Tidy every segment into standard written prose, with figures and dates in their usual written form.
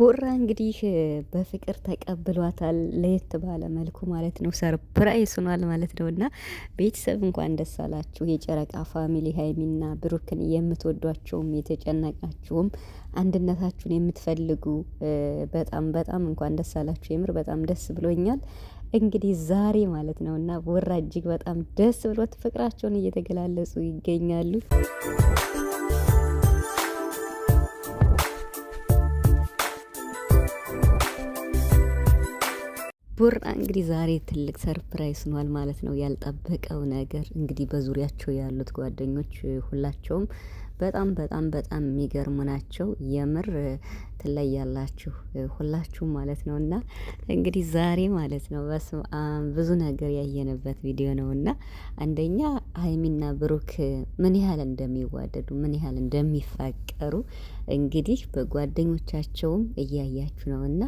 ቡራ እንግዲህ በፍቅር ተቀብሏታል። ለየት ባለ መልኩ ማለት ነው። ሰርፕራይዝ ሆኗል ማለት ነው። እና ቤተሰብ እንኳን ደስ አላችሁ። የጨረቃ ፋሚሊ ሀይሚና ብሩክን የምትወዷቸውም የተጨነቃችሁም አንድነታችሁን የምትፈልጉ በጣም በጣም እንኳን ደስ አላችሁ። የምር በጣም ደስ ብሎኛል። እንግዲህ ዛሬ ማለት ነው እና ቡራ እጅግ በጣም ደስ ብሎት ፍቅራቸውን እየተገላለጹ ይገኛሉ። ቡራ እንግዲህ ዛሬ ትልቅ ሰርፕራይዝ ሆኗል ማለት ነው። ያልጠበቀው ነገር እንግዲህ በዙሪያቸው ያሉት ጓደኞች ሁላቸውም በጣም በጣም በጣም የሚገርሙ ናቸው። የምር ትለያላችሁ ሁላችሁም ማለት ነው። እና እንግዲህ ዛሬ ማለት ነው ብዙ ነገር ያየንበት ቪዲዮ ነው። እና አንደኛ ሀይሚና ብሩክ ምን ያህል እንደሚዋደዱ ምን ያህል እንደሚፋቀሩ እንግዲህ በጓደኞቻቸውም እያያችሁ ነው። እና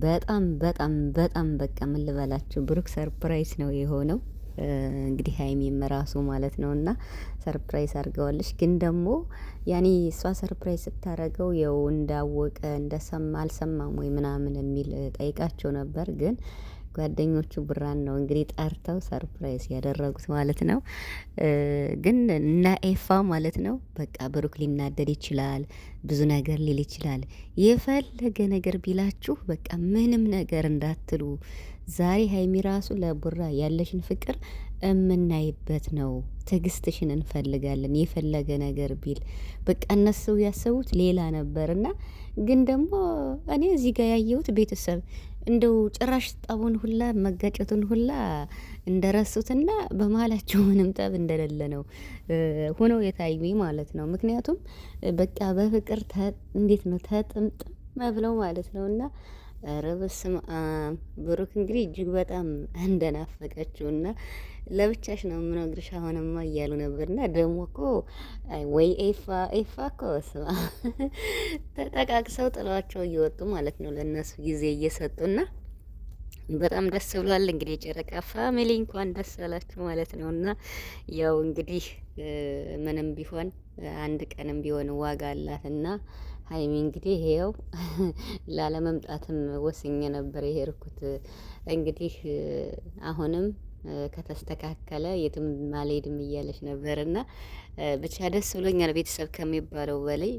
በጣም በጣም በጣም በቃ ምን ልበላችሁ ብሩክ ሰርፕራይዝ ነው የሆነው። እንግዲህ ሀይሚም ራሱ ማለት ነው እና ሰርፕራይዝ አድርገዋለች። ግን ደግሞ ያኔ እሷ ሰርፕራይዝ ስታደርገው የው እንዳወቀ እንደሰማ አልሰማም ወይ ምናምን የሚል ጠይቃቸው ነበር። ግን ጓደኞቹ ብራን ነው እንግዲህ ጠርተው ሰርፕራይዝ ያደረጉት ማለት ነው። ግን እና ኤፋ ማለት ነው በቃ ብሩክ ሊናደድ ይችላል፣ ብዙ ነገር ሊል ይችላል። የፈለገ ነገር ቢላችሁ በቃ ምንም ነገር እንዳትሉ። ዛሬ ሀይሚ ራሱ ለቡራ ያለሽን ፍቅር እምናይበት ነው። ትዕግስትሽን እንፈልጋለን። የፈለገ ነገር ቢል በቃ እነሱ ያሰቡት ሌላ ነበርና ግን ደግሞ እኔ እዚህ ጋር ያየሁት ቤተሰብ እንደው ጭራሽ ጠቡን ሁላ መጋጨቱን ሁላ እንደረሱትና በመሀላቸው ምንም ጠብ እንደሌለ ነው ሆነው የታዩኝ ማለት ነው። ምክንያቱም በቃ በፍቅር እንዴት ነው ተጥምጥም ብለው ማለት ነው። እና ኧረ በስመ አብ ብሩክ እንግዲህ እጅግ በጣም እንደናፈቀችውና ለብቻሽ ነው የምነግርሽ አሁንማ እያሉ ነበርና ደግሞ እኮ ወይ ኤፋ እኮ በስመ አብ ተጠቃቅሰው ጥለዋቸው እየወጡ ማለት ነው። ለእነሱ ጊዜ እየሰጡና በጣም ደስ ብሏል። እንግዲህ የጨረቃ ፋሚሊ እንኳን ደስ አላችሁ ማለት ነው። እና ያው እንግዲህ ምንም ቢሆን አንድ ቀንም ቢሆን ዋጋ አላትና ሀይሚ እንግዲህ ይሄው ላለመምጣትም ወስኜ ነበር የሄድኩት። እንግዲህ አሁንም ከተስተካከለ የትም አልሄድም እያለች ነበር እና ብቻ ደስ ብሎኛል። ቤተሰብ ከሚባለው በላይ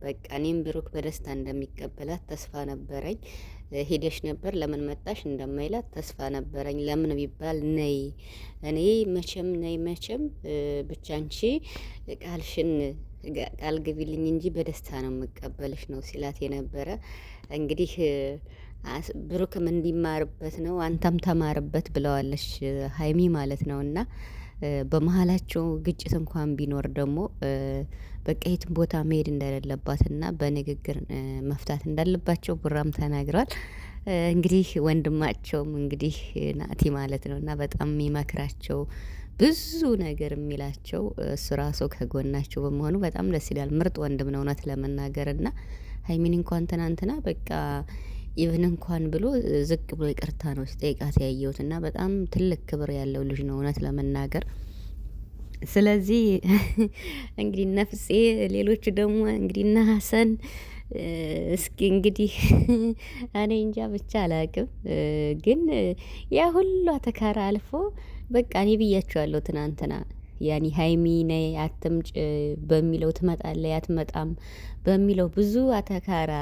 በቃ እኔም ብሩክ በደስታ እንደሚቀበላት ተስፋ ነበረኝ። ሄደሽ ነበር ለምን መጣሽ እንደማይላት ተስፋ ነበረኝ። ለምን ቢባል ነይ እኔ መቼም ነይ መቼም ብቻ አንቺ ቃልሽን ቃል ግቢልኝ እንጂ በደስታ ነው የምቀበልሽ ነው ሲላት የነበረ። እንግዲህ ብሩክም እንዲማርበት ነው አንተም ተማርበት ብለዋለች ሀይሚ ማለት ነው። እና በመሀላቸው ግጭት እንኳን ቢኖር ደግሞ በቃ የትም ቦታ መሄድ እንደሌለባትና በንግግር መፍታት እንዳለባቸው ቡራም ተናግሯል። እንግዲህ ወንድማቸውም እንግዲህ ናቲ ማለት ነው እና በጣም የሚመክራቸው ብዙ ነገር የሚላቸው እሱ ራሱ ከጎናቸው በመሆኑ በጣም ደስ ይላል። ምርጥ ወንድም ነው እውነት ለመናገር እና ሀይሚን እንኳን ትናንትና በቃ ኢቭን እንኳን ብሎ ዝቅ ብሎ ይቅርታ ነው ሲጠይቃት ያየሁት እና በጣም ትልቅ ክብር ያለው ልጅ ነው እውነት ለመናገር። ስለዚህ እንግዲህ ነፍሴ ሌሎቹ ደግሞ እንግዲህ እነ ሀሰን እስኪ እንግዲህ እኔ እንጃ ብቻ አላቅም። ግን ያ ሁሉ አተካራ አልፎ በቃ እኔ ብያቸዋለሁ ትናንትና ያኔ ሀይሚ ነይ አትምጭ በሚለው ትመጣለች አትመጣም በሚለው ብዙ አተካራ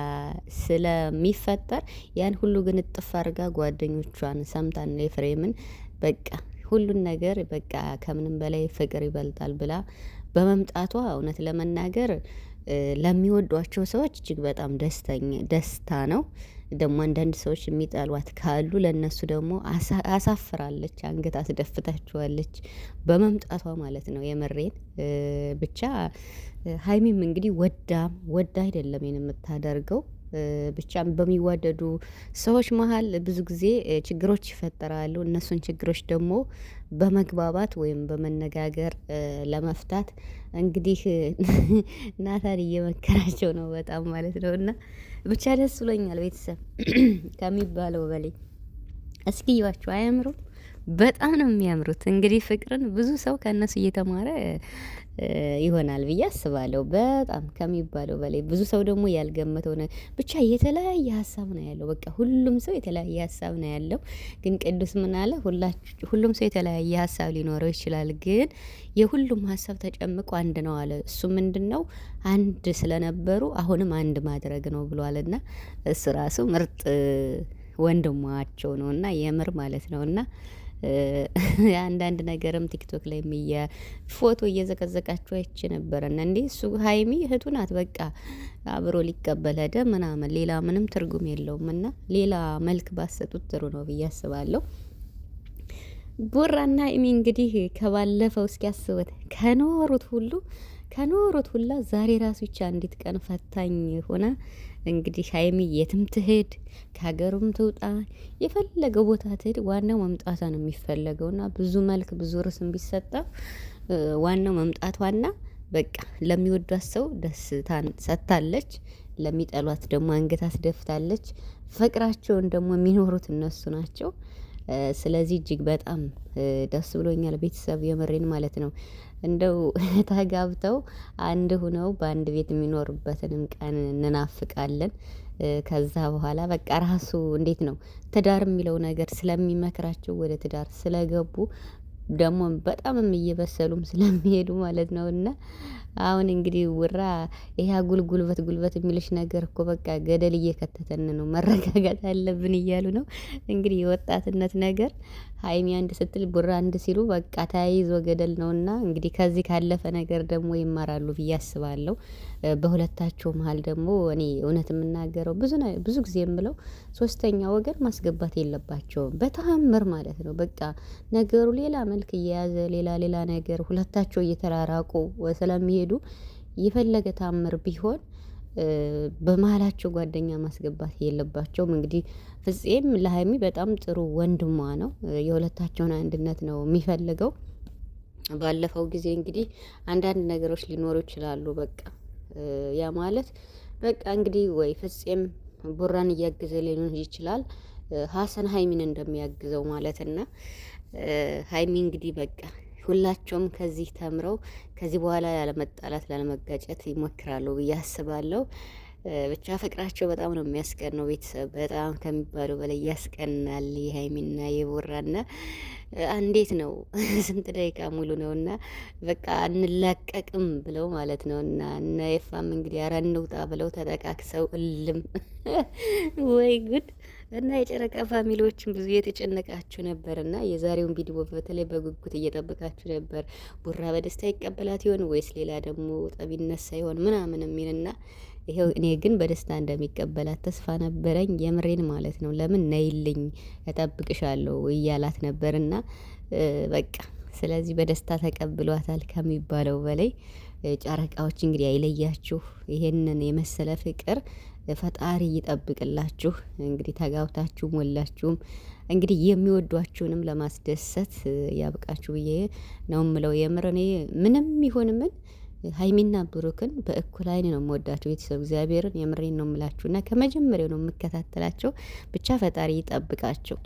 ስለሚፈጠር ያን ሁሉ ግን እጥፍ አድርጋ ጓደኞቿን ሰምታን ኤፍሬምን በቃ ሁሉን ነገር በቃ ከምንም በላይ ፍቅር ይበልጣል ብላ በመምጣቷ እውነት ለመናገር ለሚወዷቸው ሰዎች እጅግ በጣም ደስታ ነው። ደግሞ አንዳንድ ሰዎች የሚጠሏት ካሉ ለእነሱ ደግሞ አሳፍራለች፣ አንገት አስደፍታችኋለች በመምጣቷ ማለት ነው። የመሬን ብቻ ሀይሚም እንግዲህ ወዳ አይደለም የምታደርገው ብቻ በሚዋደዱ ሰዎች መሀል ብዙ ጊዜ ችግሮች ይፈጠራሉ። እነሱን ችግሮች ደግሞ በመግባባት ወይም በመነጋገር ለመፍታት እንግዲህ ናታን እየመከራቸው ነው በጣም ማለት ነው። እና ብቻ ደስ ብሎኛል ቤተሰብ ከሚባለው በላይ። እስኪ እዩዋቸው አያምሩም? በጣም ነው የሚያምሩት። እንግዲህ ፍቅርን ብዙ ሰው ከእነሱ እየተማረ ይሆናል ብዬ አስባለሁ። በጣም ከሚባለው በላይ ብዙ ሰው ደግሞ ያልገመተው ብቻ የተለያየ ሀሳብ ነው ያለው። በቃ ሁሉም ሰው የተለያየ ሀሳብ ነው ያለው። ግን ቅዱስ ምን አለ? ሁሉም ሰው የተለያየ ሀሳብ ሊኖረው ይችላል፣ ግን የሁሉም ሀሳብ ተጨምቆ አንድ ነው አለ። እሱ ምንድን ነው? አንድ ስለነበሩ አሁንም አንድ ማድረግ ነው ብሏልና እሱ ራሱ ምርጥ ወንድሟቸው ነውና የምር ማለት ነውና አንዳንድ ነገርም ቲክቶክ ላይ ፎቶ እየዘቀዘቃችሁ አይቼ ነበረና እንዴ እሱ ሀይሚ እህቱ ናት፣ በቃ አብሮ ሊቀበል ሄደ ምናምን፣ ሌላ ምንም ትርጉም የለውም። እና ሌላ መልክ ባሰጡት ጥሩ ነው ብዬ አስባለሁ። ቡራና ሀይሚ እንግዲህ ከባለፈው እስኪያስቡት ከኖሩት ሁላ ዛሬ ራሱ ብቻ አንዲት ቀን ፈታኝ ሆና እንግዲህ ሀይሚ የትም ትሄድ ከሀገሩም ትውጣ የፈለገው ቦታ ትሄድ፣ ዋናው መምጣቷ ነው የሚፈለገውና ብዙ መልክ ብዙ ርዕስም ቢሰጣ ዋናው መምጣቷና በቃ ለሚወዷት ሰው ደስታን ሰጥታለች፣ ለሚጠሏት ደግሞ አንገት አስደፍታለች። ፍቅራቸውን ደግሞ የሚኖሩት እነሱ ናቸው። ስለዚህ እጅግ በጣም ደስ ብሎኛል። ቤተሰብ የምሬን ማለት ነው። እንደው ተጋብተው አንድ ሁነው በአንድ ቤት የሚኖርበትንም ቀን እንናፍቃለን። ከዛ በኋላ በቃ ራሱ እንዴት ነው ትዳር የሚለው ነገር ስለሚመክራቸው ወደ ትዳር ስለገቡ ደግሞ በጣምም እየበሰሉም ስለሚሄዱ ማለት ነው። እና አሁን እንግዲህ ውራ ይሄ ጉልበት የሚልሽ ነገር እኮ በቃ ገደል እየከተተን ነው፣ መረጋጋት አለብን እያሉ ነው። እንግዲህ የወጣትነት ነገር ሀይሚ አንድ ስትል ቡራ አንድ ሲሉ በቃ ተያይዞ ገደል ነውና እንግዲህ ከዚህ ካለፈ ነገር ደግሞ ይማራሉ ብዬ አስባለሁ። በሁለታቸው መሀል ደግሞ እኔ እውነት የምናገረው ብዙ ጊዜ የምለው ሶስተኛ ወገን ማስገባት የለባቸውም በተአምር ማለት ነው። በቃ ነገሩ ሌላ መልክ እየያዘ ሌላ ነገር ሁለታቸው እየተራራቁ ስለሚሄዱ የፈለገ ታምር ቢሆን በመሀላቸው ጓደኛ ማስገባት የለባቸውም። እንግዲህ ፍፄም ለሀይሚ በጣም ጥሩ ወንድሟ ነው። የሁለታቸውን አንድነት ነው የሚፈልገው። ባለፈው ጊዜ እንግዲህ አንዳንድ ነገሮች ሊኖሩ ይችላሉ። በቃ ያ ማለት በቃ እንግዲህ ወይ ፍፄም ቡራን እያገዘ ሊሆን ይችላል፣ ሀሰን ሀይሚን እንደሚያግዘው ማለት እና ሀይሚ እንግዲህ በቃ ሁላቸውም ከዚህ ተምረው ከዚህ በኋላ ላለመጣላት ላለመጋጨት ይሞክራሉ ብዬ አስባለሁ። ብቻ ፍቅራቸው በጣም ነው የሚያስቀነው። ቤተሰብ በጣም ከሚባለው በላይ ያስቀናል። የሀይሚና የቡራና እንዴት ነው ስንት ደቂቃ ሙሉ ነውና በቃ እንላቀቅም ብለው ማለት ነውና እና የፋም እንግዲህ ኧረ እንውጣ ብለው ተጠቃክሰው እልም ወይ ጉድ! እና የጨረቃ ፋሚሊዎችን ብዙ የተጨነቃችሁ ነበር እና የዛሬውን ቪዲዮ በተለይ በጉጉት እየጠበቃችሁ ነበር። ቡራ በደስታ ይቀበላት ይሆን ወይስ ሌላ ደግሞ ጠብ ይነሳ ይሆን ምናምን የሚልና ይሄው እኔ ግን በደስታ እንደሚቀበላት ተስፋ ነበረኝ። የምሬን ማለት ነው። ለምን ነይልኝ እጠብቅሻለሁ እያላት ነበርና በቃ ስለዚህ በደስታ ተቀብሏታል ከሚባለው በላይ። ጨረቃዎች እንግዲህ አይለያችሁ። ይሄንን የመሰለ ፍቅር ፈጣሪ ይጠብቅላችሁ። እንግዲህ ተጋብታችሁም ወላችሁም እንግዲህ የሚወዷችሁንም ለማስደሰት ያብቃችሁ ብዬ ነው የምለው። የምር እኔ ምንም ይሁን ምን ሀይሚና ብሩክን በእኩል አይን ነው የምወዳቸው። ቤተሰብ እግዚአብሔርን የምሬን ነው የምላችሁና ከመጀመሪያው ነው የምከታተላቸው። ብቻ ፈጣሪ ይጠብቃቸው።